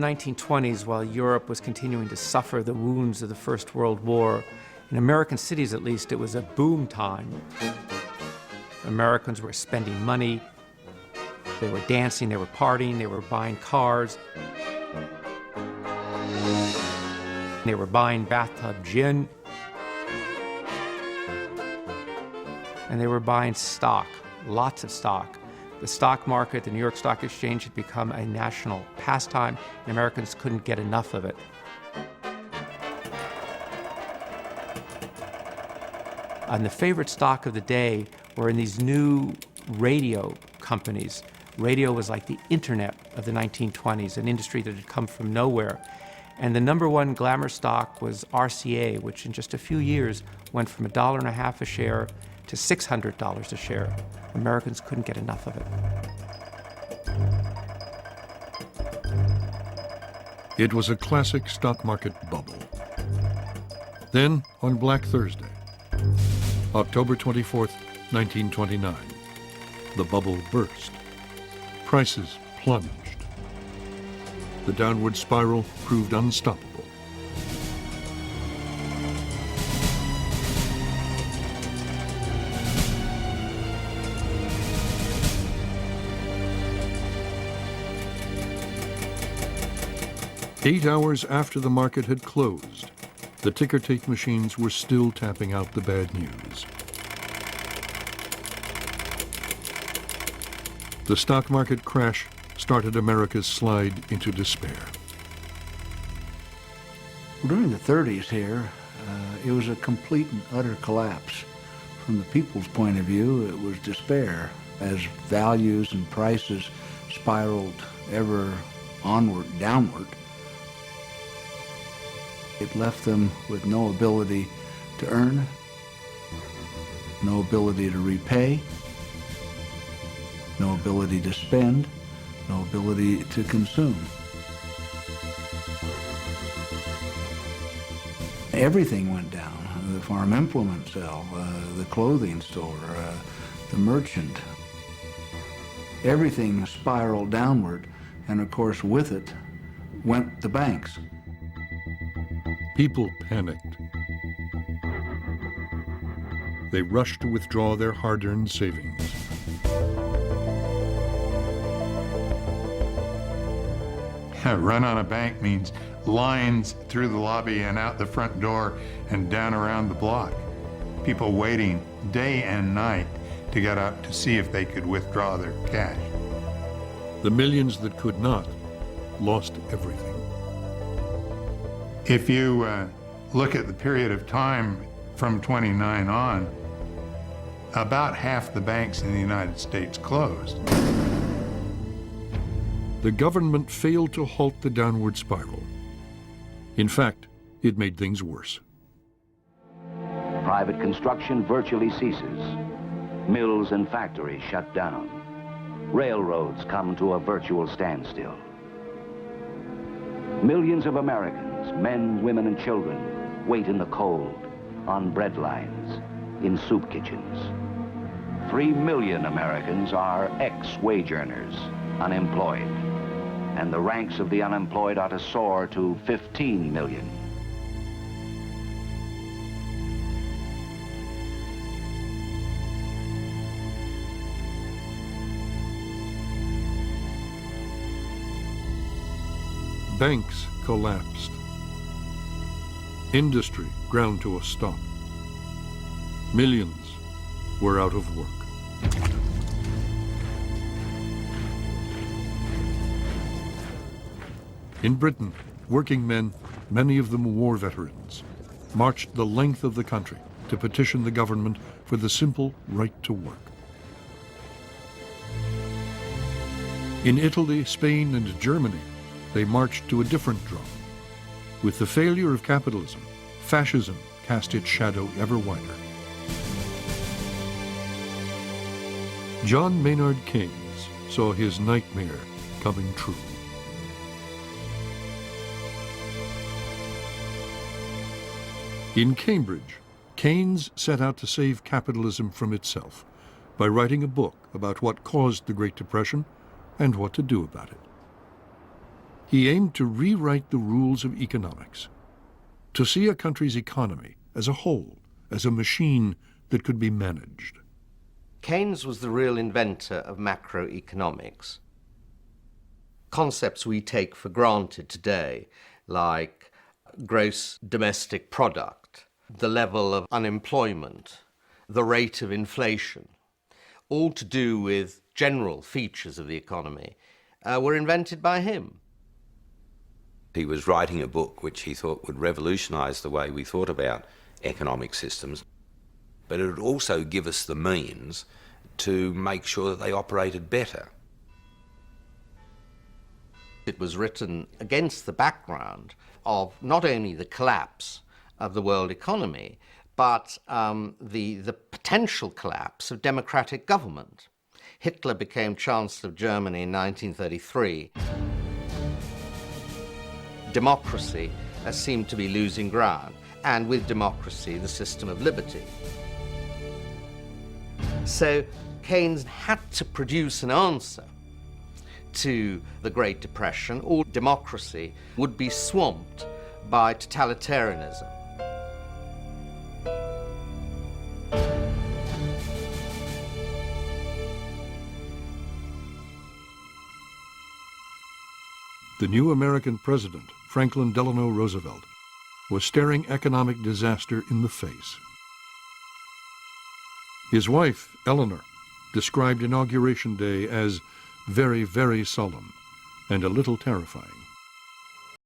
1920s, while Europe was continuing to suffer the wounds of the First World War, in American cities at least, it was a boom time. Americans were spending money, they were dancing, they were partying, they were buying cars. They were buying bathtub gin. And they were buying stock, lots of stock. The stock market, the New York Stock Exchange, had become a national pastime, and Americans couldn't get enough of it. And the favorite stock of the day were in these new radio companies. Radio was like the internet of the 1920s, an industry that had come from nowhere. And the number one glamour stock was RCA, which in just a few years went from $1.50 a share to $600 a share. Americans couldn't get enough of it. It was a classic stock market bubble. Then, on Black Thursday, October 24th, 1929, the bubble burst. Prices plunged. The downward spiral proved unstoppable. Eight hours after the market had closed, the ticker tape machines were still tapping out the bad news. The stock market crash started America's slide into despair. During the 30s here, it was a complete and utter collapse. From the people's point of view, it was despair as values and prices spiraled ever onward, downward. It left them with no ability to earn, no ability to repay, no ability to spend, no ability to consume. Everything went down. The farm implement sale, the clothing store, the merchant. Everything spiraled downward, and of course with it went the banks. People panicked. They rushed to withdraw their hard-earned savings. Run on a bank means lines through the lobby and out the front door and down around the block. People waiting day and night to get up to see if they could withdraw their cash. The millions that could not lost everything. If you look at the period of time from 29 on, about half the banks in the United States closed. The government failed to halt the downward spiral. In fact, it made things worse. Private construction virtually ceases. Mills and factories shut down. Railroads come to a virtual standstill. Millions of Americans, men, women, and children, wait in the cold, on bread lines, in soup kitchens. 3 million Americans are ex-wage earners, unemployed. And the ranks of the unemployed ought to soar to 15 million. Banks collapsed. Industry ground to a stop. Millions were out of work. In Britain, working men, many of them war veterans, marched the length of the country to petition the government for the simple right to work. In Italy, Spain, and Germany, they marched to a different drum. With the failure of capitalism, fascism cast its shadow ever wider. John Maynard Keynes saw his nightmare coming true. In Cambridge, Keynes set out to save capitalism from itself by writing a book about what caused the Great Depression and what to do about it. He aimed to rewrite the rules of economics, to see a country's economy as a whole, as a machine that could be managed. Keynes was the real inventor of macroeconomics. Concepts we take for granted today, like gross domestic product, the level of unemployment, the rate of inflation, all to do with general features of the economy, were invented by him. He was writing a book which he thought would revolutionise the way we thought about economic systems, but it would also give us the means to make sure that they operated better. It was written against the background of not only the collapse of the world economy, but the potential collapse of democratic government. Hitler became Chancellor of Germany in 1933. Democracy seemed to be losing ground, and with democracy, the system of liberty. So Keynes had to produce an answer to the Great Depression, or democracy would be swamped by totalitarianism. The new American president, Franklin Delano Roosevelt, was staring economic disaster in the face. His wife, Eleanor, described Inauguration Day as very, very solemn and a little terrifying.